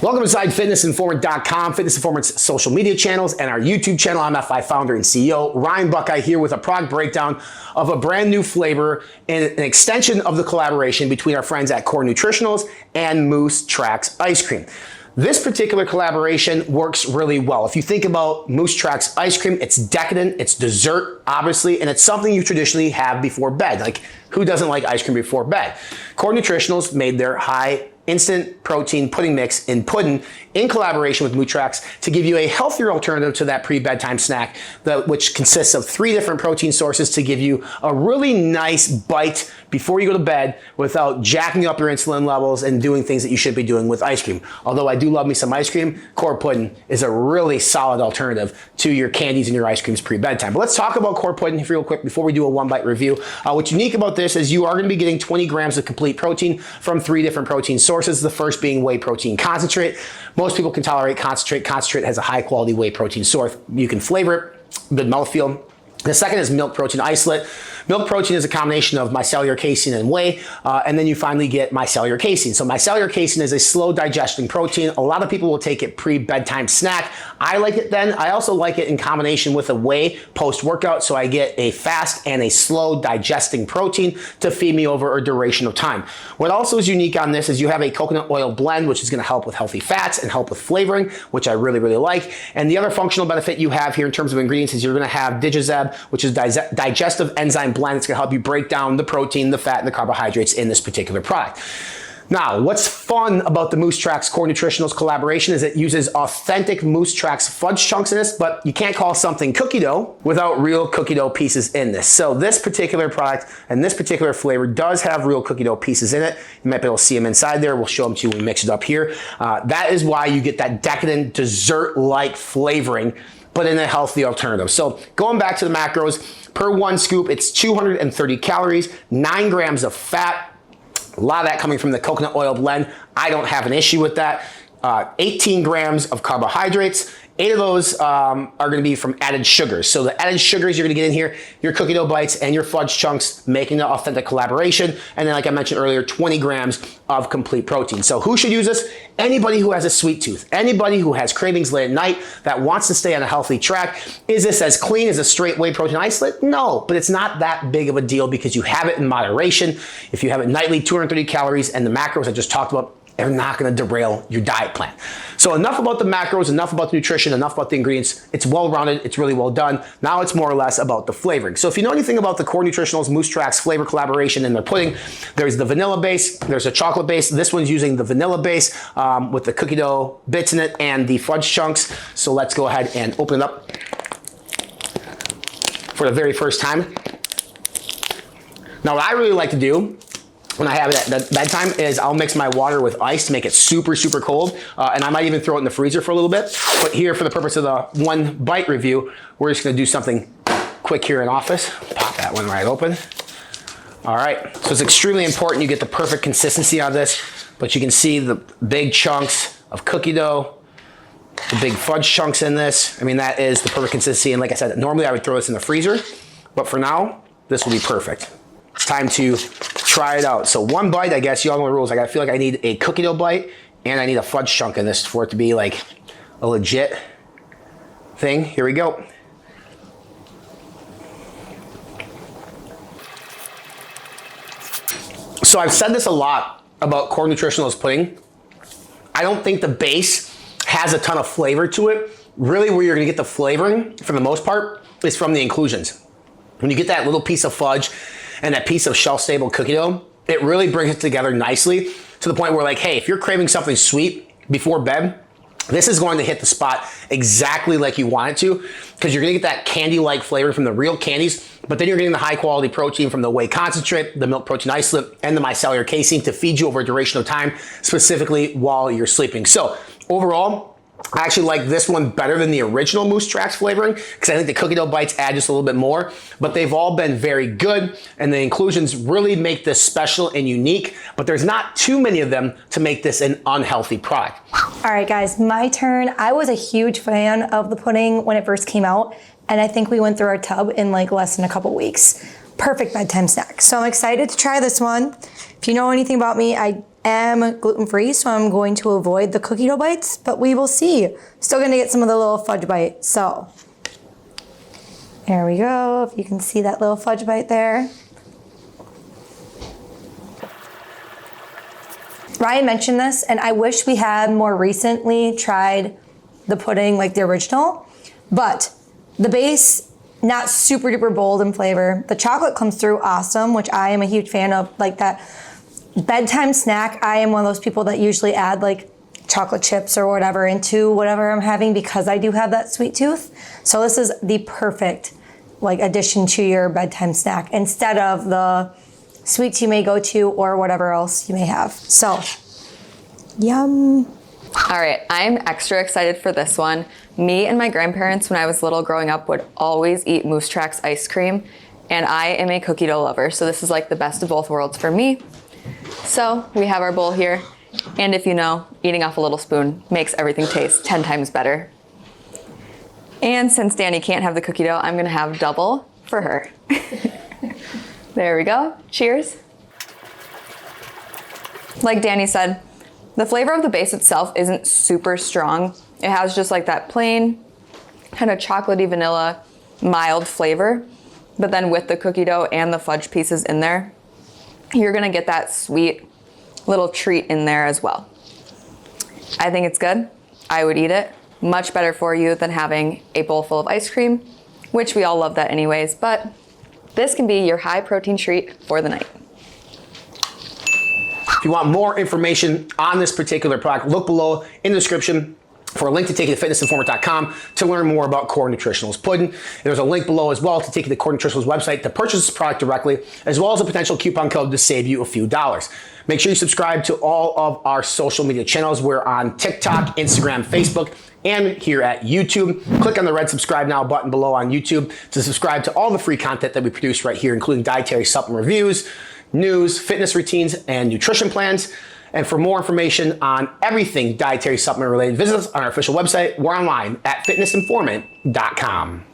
Welcome inside fitnessinformant.com, Fitness Informant's social media channels, and our YouTube channel. I'm F5 founder and CEO Ryan Buckeye here with a product breakdown of a brand new flavor and an extension of the collaboration between our friends at Core Nutritionals and Moose Tracks Ice Cream. This particular collaboration works really well. If you think about Moose Tracks ice cream, it's decadent, it's dessert, obviously, and it's something you traditionally have before bed. Like, who doesn't like ice cream before bed? Core Nutritionals made their high instant protein pudding mix in PUDD'N in collaboration with Moose Tracks to give you a healthier alternative to that pre-bedtime snack, which consists of 3 different protein sources to give you a really nice bite before you go to bed without jacking up your insulin levels and doing things that you should be doing with ice cream. Although I do love me some ice cream, Core PUDD'N is a really solid alternative to your candies and your ice creams pre-bedtime. But let's talk about Core PUDD'N real quick before we do a one-bite review. What's unique about this is you are going to be getting 20 grams of complete protein from 3 different protein sources, the first being whey protein concentrate. Most people can tolerate concentrate. Concentrate has a high-quality whey protein source. You can flavor it, good mouthfeel. The second is milk protein isolate. Milk protein is a combination of micellar casein and whey, and then you finally get micellar casein. So micellar casein is a slow digesting protein. A lot of people will take it pre-bedtime snack. I like it then. I also like it in combination with a whey post-workout, so I get a fast and a slow digesting protein to feed me over a duration of time. What also is unique on this is you have a coconut oil blend, which is going to help with healthy fats and help with flavoring, which I really, really like. And the other functional benefit you have here in terms of ingredients is you're going to have Digizeb, which is digestive enzyme blend. It's going to help you break down the protein, the fat, and the carbohydrates in this particular product. Now, what's fun about the Moose Tracks Core Nutritionals collaboration is it uses authentic Moose Tracks fudge chunks in this, but you can't call something cookie dough without real cookie dough pieces in this. So this particular product and this particular flavor does have real cookie dough pieces in it. You might be able to see them inside there. We'll show them to you when we mix it up here. That is why you get that decadent dessert-like flavoring, but in a healthy alternative. So going back to the macros, per 1 scoop, it's 230 calories, 9 grams of fat, a lot of that coming from the coconut oil blend. I don't have an issue with that. 18 grams of carbohydrates. 8 of those are going to be from added sugars. So the added sugars you're going to get in here, your cookie dough bites and your fudge chunks, making the authentic collaboration. And then, like I mentioned earlier, 20 grams of complete protein. So who should use this? Anybody who has a sweet tooth, anybody who has cravings late at night that wants to stay on a healthy track. Is this as clean as a straight whey protein isolate? No, but it's not that big of a deal because you have it in moderation. If you have it nightly, 230 calories, and the macros I just talked about, they're not going to derail your diet plan. So enough about the macros, enough about the nutrition, enough about the ingredients. It's well-rounded, it's really well done. Now it's more or less about the flavoring. So if you know anything about the Core Nutritionals Moose Tracks flavor collaboration in their pudding, there's the vanilla base, there's a chocolate base. This one's using the vanilla base with the cookie dough bits in it and the fudge chunks. So let's go ahead and open it up for the very first time. Now what I really like to do when I have it at bedtime is I'll mix my water with ice to make it super, super cold. And I might even throw it in the freezer for a little bit. But here, for the purpose of the one bite review, we're just gonna do something quick here in office. Pop that one right open. All right, so it's extremely important you get the perfect consistency on this, but you can see the big chunks of cookie dough, the big fudge chunks in this. I mean, that is the perfect consistency. And like I said, normally I would throw this in the freezer, but for now, this will be perfect. It's time to try it out. So 1 bite, I guess, you all know the rules. I feel like I need a cookie dough bite and I need a fudge chunk in this for it to be like a legit thing. Here we go. So I've said this a lot about Core Nutritionals pudding. I don't think the base has a ton of flavor to it. Really where you're gonna get the flavoring for the most part is from the inclusions. When you get that little piece of fudge and that piece of shelf-stable cookie dough, it really brings it together nicely to the point where, like, hey, if you're craving something sweet before bed, this is going to hit the spot exactly like you want it to, because you're gonna get that candy-like flavor from the real candies, but then you're getting the high-quality protein from the whey concentrate, the milk protein isolate, and the micellar casein to feed you over a duration of time, specifically while you're sleeping. So overall, I actually like this one better than the original Moose Tracks flavoring because I think the cookie dough bites add just a little bit more, but they've all been very good and the inclusions really make this special and unique, but there's not too many of them to make this an unhealthy product. All right, guys, my turn. I was a huge fan of the pudding when it first came out, and I think we went through our tub in like less than a couple weeks. Perfect bedtime snack. So I'm excited to try this one. If you know anything about me, I am gluten-free, so I'm going to avoid the cookie dough bites, but we will see. Still gonna get some of the little fudge bite. So there we go, if you can see that little fudge bite there. Ryan mentioned this, and I wish we had more recently tried the pudding like the original, but the base, not super duper bold in flavor. The chocolate comes through awesome, which I am a huge fan of. Like that bedtime snack, I am one of those people that usually add like chocolate chips or whatever into whatever I'm having because I do have that sweet tooth. So this is the perfect like addition to your bedtime snack instead of the sweets you may go to or whatever else you may have. So, yum. All right, I'm extra excited for this one. Me and my grandparents, when I was little growing up, would always eat Moose Tracks ice cream, and I am a cookie dough lover, so this is like the best of both worlds for me. So we have our bowl here, and if you know, eating off a little spoon makes everything taste 10 times better. And since Danny can't have the cookie dough, I'm gonna have double for her. There we go, cheers. Like Danny said, the flavor of the base itself isn't super strong. It has just like that plain kind of chocolatey vanilla, mild flavor. But then with the cookie dough and the fudge pieces in there, you're gonna get that sweet little treat in there as well. I think it's good. I would eat it. Much better for you than having a bowl full of ice cream, which we all love that anyways, but this can be your high protein treat for the night. If you want more information on this particular product, look below in the description for a link to take you to fitnessinformant.com to learn more about Core Nutritionals Puddin'. There's a link below as well to take you to Core Nutritionals website to purchase this product directly, as well as a potential coupon code to save you a few dollars. Make sure you subscribe to all of our social media channels. We're on TikTok, Instagram, Facebook, and here at YouTube. Click on the red subscribe now button below on YouTube to subscribe to all the free content that we produce right here, including dietary supplement reviews, news, fitness routines, and nutrition plans. And for more information on everything dietary supplement related, visit us on our official website. We're online at fitnessinformant.com.